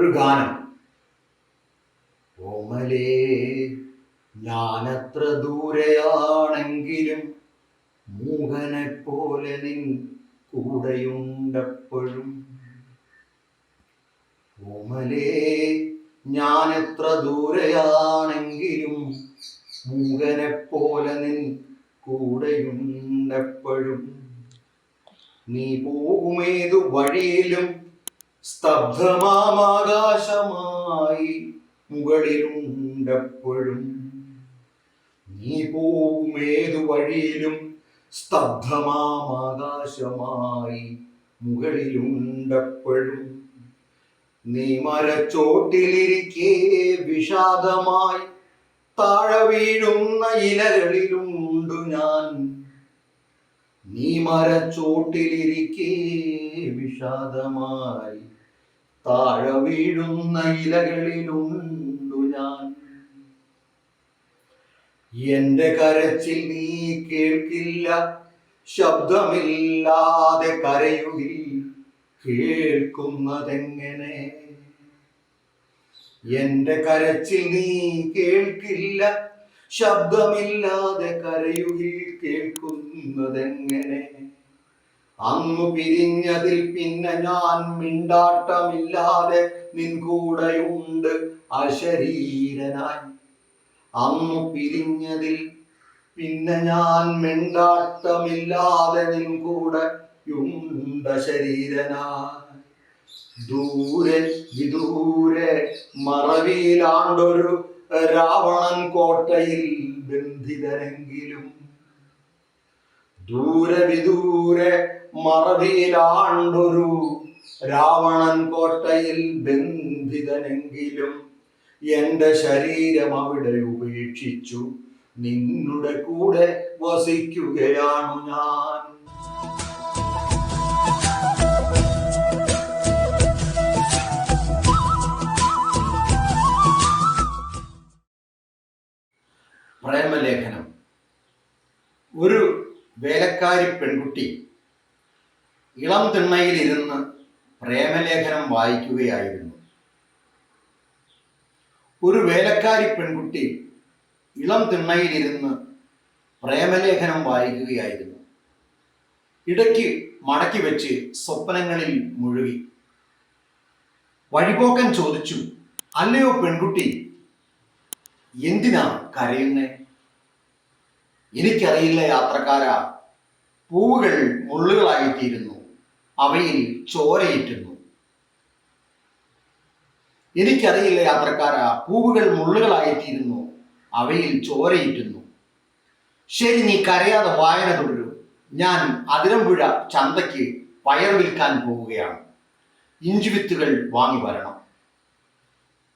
ഒരു ഗാനം. ഓമലേ ഞാനത്ര ദൂരെയാണെങ്കിലും മൂകനെ പോലെ നിൻ കൂടെയുണ്ടപ്പോഴും. ഓമലേ ഞാനെത്ര ദൂരെയാണെങ്കിലും മൂകനെ പോലെ നിൻ കൂടെയുണ്ടപ്പോഴും. നീ പോകുമേതു വഴിയിലും സ്തബ്ധമാകാശമായി മുകളിലുണ്ടപ്പോഴും. നീ പോകുമേതു വഴിയിലും സ്തബ്ധമാകാശമായി മുകളിലുണ്ടപ്പോഴും. നീ മരച്ചോട്ടിലിരിക്കെ വിഷാദമായി താഴെ വീഴുന്ന ഇലകളിലുണ്ടു ഞാൻ. നീ മരച്ചോട്ടിലിരിക്കെ വിഷാദമായി താഴെ വീഴുന്ന ഇലകളിലുണ്ടു ഞാൻ. എന്റെ കരച്ചിൽ നീ കേൾക്കില്ല, ശബ്ദമില്ലാതെ കരയുകിൽ കേൾക്കുന്നതെങ്ങനെ? എന്റെ കരച്ചിൽ നീ കേൾക്കില്ല, ശബ്ദമില്ലാതെ കരയുകിൽ കേൾക്കുന്നതെങ്ങനെ? അന്നു പിരിഞ്ഞതിൽ പിന്നെ ഞാൻ മിണ്ടാട്ടമില്ലാതെ നിൻ കൂടെയുണ്ട് അശരീരനായി. അന്നു പിരിഞ്ഞതിൽ പിന്നെ ഞാൻ മിണ്ടാട്ടമില്ലാതെ നിൻ കൂടെയുണ്ട് അശരീരനായി. ദൂരെ വിദൂരെ മറവിയിലാണ്ടൊരു രാവണൻ കോട്ടയിൽ ബന്ധിതനെങ്കിലും. ദൂരെ വിദൂരെ മറവിയിലാണ്ടൊരു രാവണൻ കോട്ടയിൽ ബന്ധിതനെങ്കിലും. എന്റെ ശരീരം അവിടെ ഉപേക്ഷിച്ചു നിന്നുടെ കൂടെ വസിക്കുകയാണു ഞാൻ. പ്രേമലേഖനം. ഒരു വേലക്കാരി പെൺകുട്ടി ഇളം തിണ്ണയിലിരുന്ന് പ്രേമലേഖനം വായിക്കുകയായിരുന്നു. ഒരു വേലക്കാരി പെൺകുട്ടി ഇളം തിണ്ണയിലിരുന്ന് പ്രേമലേഖനം വായിക്കുകയായിരുന്നു. ഇടയ്ക്ക് മടക്കി വെച്ച് സ്വപ്നങ്ങളിൽ മുഴുകി. വഴിപോക്കൻ ചോദിച്ചു, അല്ലയോ പെൺകുട്ടി, എന്തിനാ കരയുന്നേ? എനിക്കറിയില്ല യാത്രക്കാരാ, പൂവുകൾ മുള്ളുകളായിത്തീരുന്നു, അവയിൽ ചോരയിറ്റുന്നു. എനിക്കറിയില്ല യാത്രക്കാരാ, പൂവുകൾ മുള്ളുകളായിത്തീരുന്നു, അവയിൽ ചോരയിറ്റുന്നു. ശരി, നീ കരയാതെ വായന തുടരൂ. ഞാൻ അതിരമ്പുഴ ചന്തയ്ക്ക് പയർ വിൽക്കാൻ പോവുകയാണ്. ഇഞ്ചിവിത്തുകൾ വാങ്ങി വരണം.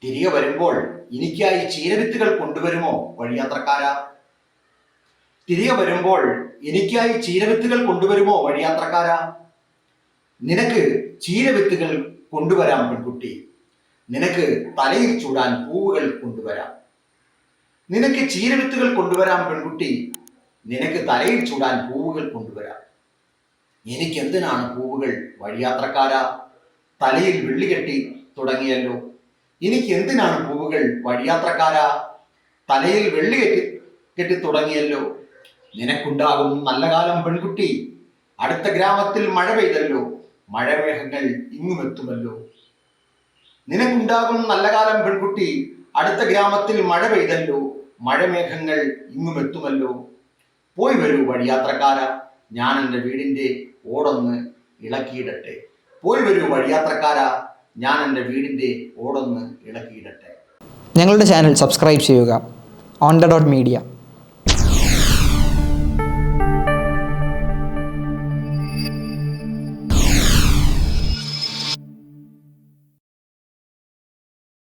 തിരികെ വരുമ്പോൾ എനിക്കായി ചീരവിത്തുകൾ കൊണ്ടുവരുമോ വഴിയാത്രക്കാരാ? തിരികെ വരുമ്പോൾ എനിക്കായി ചീരവിത്തുകൾ കൊണ്ടുവരുമോ വഴിയാത്രക്കാരാ? നിനക്ക് ചീരവിത്തുകൾ കൊണ്ടുവരാം പെൺകുട്ടി, നിനക്ക് തലയിൽ ചൂടാൻ പൂവുകൾ കൊണ്ടുവരാം. നിനക്ക് ചീരവിത്തുകൾ കൊണ്ടുവരാം പെൺകുട്ടി, നിനക്ക് തലയിൽ ചൂടാൻ പൂവുകൾ കൊണ്ടുവരാം. എനിക്കെന്തിനാണ് പൂവുകൾ വഴിയാത്രക്കാരാ? തലയിൽ വെള്ളി കെട്ടി തുടങ്ങിയല്ലോ. എനിക്ക് എന്തിനാണ് പൂവുകൾ വഴിയാത്രക്കാരാ? തലയിൽ വെള്ളി കെട്ടി തുടങ്ങിയല്ലോ. നിനക്കുണ്ടാകും നല്ല കാലം പെൺകുട്ടി, അടുത്ത ഗ്രാമത്തിൽ മഴ പെയ്തല്ലോ, മഴമേഘങ്ങൾ ഇങ്ങുമെത്തുമല്ലോ. നിനക്കുണ്ടാകും നല്ല കാലം പെൺകുട്ടി, അടുത്ത ഗ്രാമത്തിൽ മഴ പെയ്തല്ലോ, മഴമേഘങ്ങൾ ഇങ്ങുമെത്തുമല്ലോ. പോയി വരൂ വഴിയാത്രക്കാരാ, ഞാൻ എൻ്റെ വീടിൻ്റെ ഓടൊന്ന് ഇളക്കിയിടട്ടെ. പോയി വരൂ വഴിയാത്രക്കാരാ, ഞാൻ എൻ്റെ വീടിൻ്റെ ഓടൊന്ന് ഇളക്കിയിടട്ടെ. ഞങ്ങളുടെ ചാനൽ സബ്സ്ക്രൈബ് ചെയ്യുക. On the dot media.